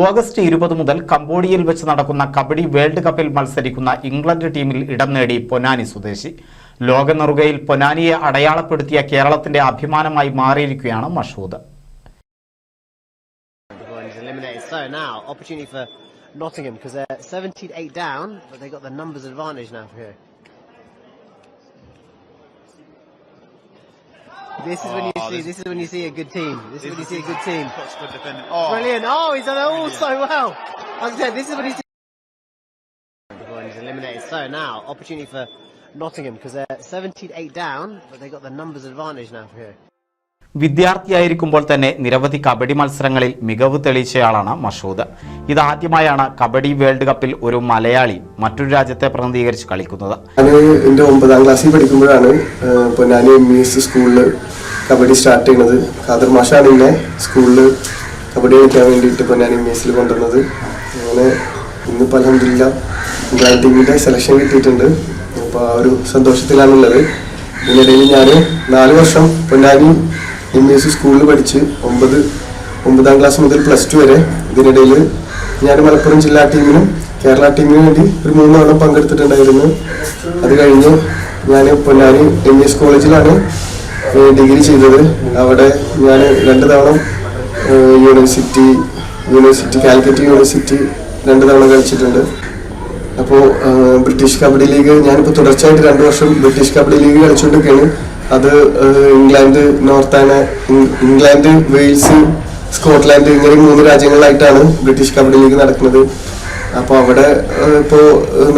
August 20 മുതൽ കംബോഡിയയിൽ വെച്ച് നടക്കുന്ന കബഡി വേൾഡ് കപ്പിൽ മത്സരിക്കുന്ന ഇംഗ്ലണ്ട് ടീമിൽ ഇടം നേടി പൊന്നാനി സ്വദേശി. ലോക നെറുകയിൽ പൊന്നാനിയെ അടയാളപ്പെടുത്തിയ കേരളത്തിന്റെ അഭിമാനമായി മാറിയിരിക്കുകയാണ് Mashood. Nottingham because they're 78 down, but they got the numbers advantage now for here. This is when you see a good team. This is when you see a good team. Brilliant! Oh, he's done it all so well. Like I said, this is when you see. He's eliminated. So now, opportunity for Nottingham because they're 78 down, but they got the numbers advantage now for here. വിദ്യാർത്ഥിയായിരിക്കുമ്പോൾ തന്നെ നിരവധി കബഡി മത്സരങ്ങളിൽ മികവ് തെളിയിച്ചയാളാണ് മഷൂദ്. ഇതാദ്യമായാണ് kabaddi world കപ്പിൽ ഒരു മലയാളി മറ്റൊരു രാജ്യത്തെ പ്രതിനിധീകരിച്ച് കളിക്കുന്നത്. എന്റെ 9ാം ക്ലാസ്സിൽ പഠിക്കുമ്പോഴാണ് പൊന്നാനി MES സ്കൂളിൽ കബഡി സ്റ്റാർട്ട് ചെയ്യുന്നത്. ഖാദർ മാഷാണ് എന്നെ സ്കൂളിൽ കബഡി കളിക്കാൻ വേണ്ടിയിട്ട് പൊന്നാനി MESൽ കൊണ്ടുവന്നത്. അങ്ങനെ ഇന്നിപ്പോൾ അൽഹംദുലില്ലാ ഇംഗ്ലണ്ട് ടീമിന്റെ സെലക്ഷൻ കിട്ടിയിട്ടുണ്ട്. അപ്പോൾ ആ ഒരു സന്തോഷത്തിലാണുള്ളത്. ഇതിനിടയിൽ ഞാൻ 4 വർഷം പൊന്നാനി MES സ്കൂളിൽ പഠിച്ച് 9ാം ക്ലാസ് മുതൽ +2 വരെ. ഇതിനിടയിൽ ഞാൻ മലപ്പുറം ജില്ലാ ടീമിനും കേരള ടീമിനും വേണ്ടി ഒരു 3 തവണ പങ്കെടുത്തിട്ടുണ്ടായിരുന്നു. അത് കഴിഞ്ഞ് ഞാൻ പൊന്നാനി MES കോളേജിലാണ് ഡിഗ്രി ചെയ്തത്. അവിടെ ഞാൻ 2 തവണ യൂണിവേഴ്സിറ്റി കാലിക്കറ്റ് യൂണിവേഴ്സിറ്റി 2 തവണ കളിച്ചിട്ടുണ്ട്. അപ്പോൾ ബ്രിട്ടീഷ് കബഡി ലീഗ് ഞാനിപ്പോൾ തുടർച്ചയായിട്ട് 2 വർഷം ബ്രിട്ടീഷ് കബഡി ലീഗ് കളിച്ചുകൊണ്ടിരിക്കുകയാണ്. അത് ഇംഗ്ലണ്ട്, വെയിൽസ്, സ്കോട്ട്ലാൻഡ് ഇങ്ങനെ 3 രാജ്യങ്ങളിലായിട്ടാണ് ബ്രിട്ടീഷ് കബഡി ലീഗ് നടക്കുന്നത്. അപ്പോൾ അവിടെ ഇപ്പോൾ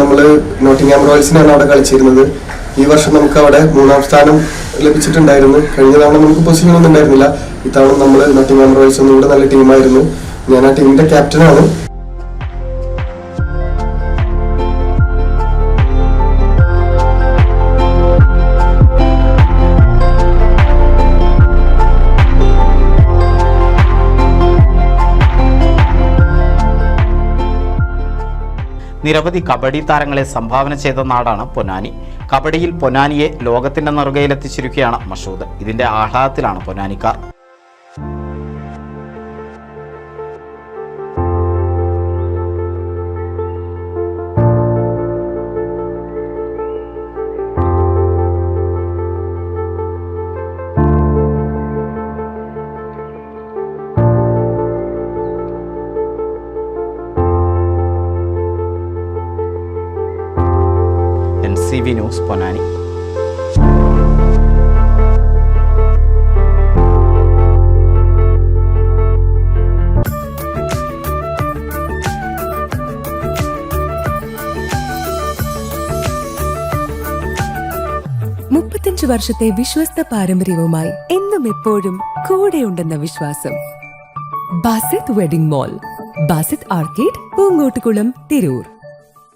നമ്മൾ നോട്ടിംഗ്ഹാം റോയൽസിനാണ് അവിടെ കളിച്ചിരുന്നത്. ഈ വർഷം നമുക്ക് അവിടെ 3ാം സ്ഥാനം ലഭിച്ചിട്ടുണ്ടായിരുന്നു. കഴിഞ്ഞ തവണ നമുക്ക് പൊസിഷൻ ഒന്നും ഉണ്ടായിരുന്നില്ല. ഇത്തവണ നമ്മൾ നോട്ടിംഗ്ഹാം റോയൽസ് ഒന്നുകൂടെ നല്ല ടീമായിരുന്നു. ഞാൻ ആ ടീമിന്റെ ക്യാപ്റ്റനാണ്. നിരവധി കബഡി താരങ്ങളെ സംഭാവന ചെയ്ത നാടാണ് പൊന്നാനി. കബഡിയിൽ പൊന്നാനിയെ ലോകത്തിന്റെ നെറുകയിലെത്തിച്ചിരിക്കുകയാണ് മഷൂദ്. ഇതിന്റെ ആഹ്ലാദത്തിലാണ് പൊന്നാനിക്കാർ. NCV news Ponnani. വർഷത്തെ വിശ്വസ്ത പാരമ്പര്യവുമായി എന്നും എപ്പോഴും കൂടെയുണ്ടെന്ന വിശ്വാസം. Basith wedding mall, Basith arcade, Poonkottukulam, Tirur.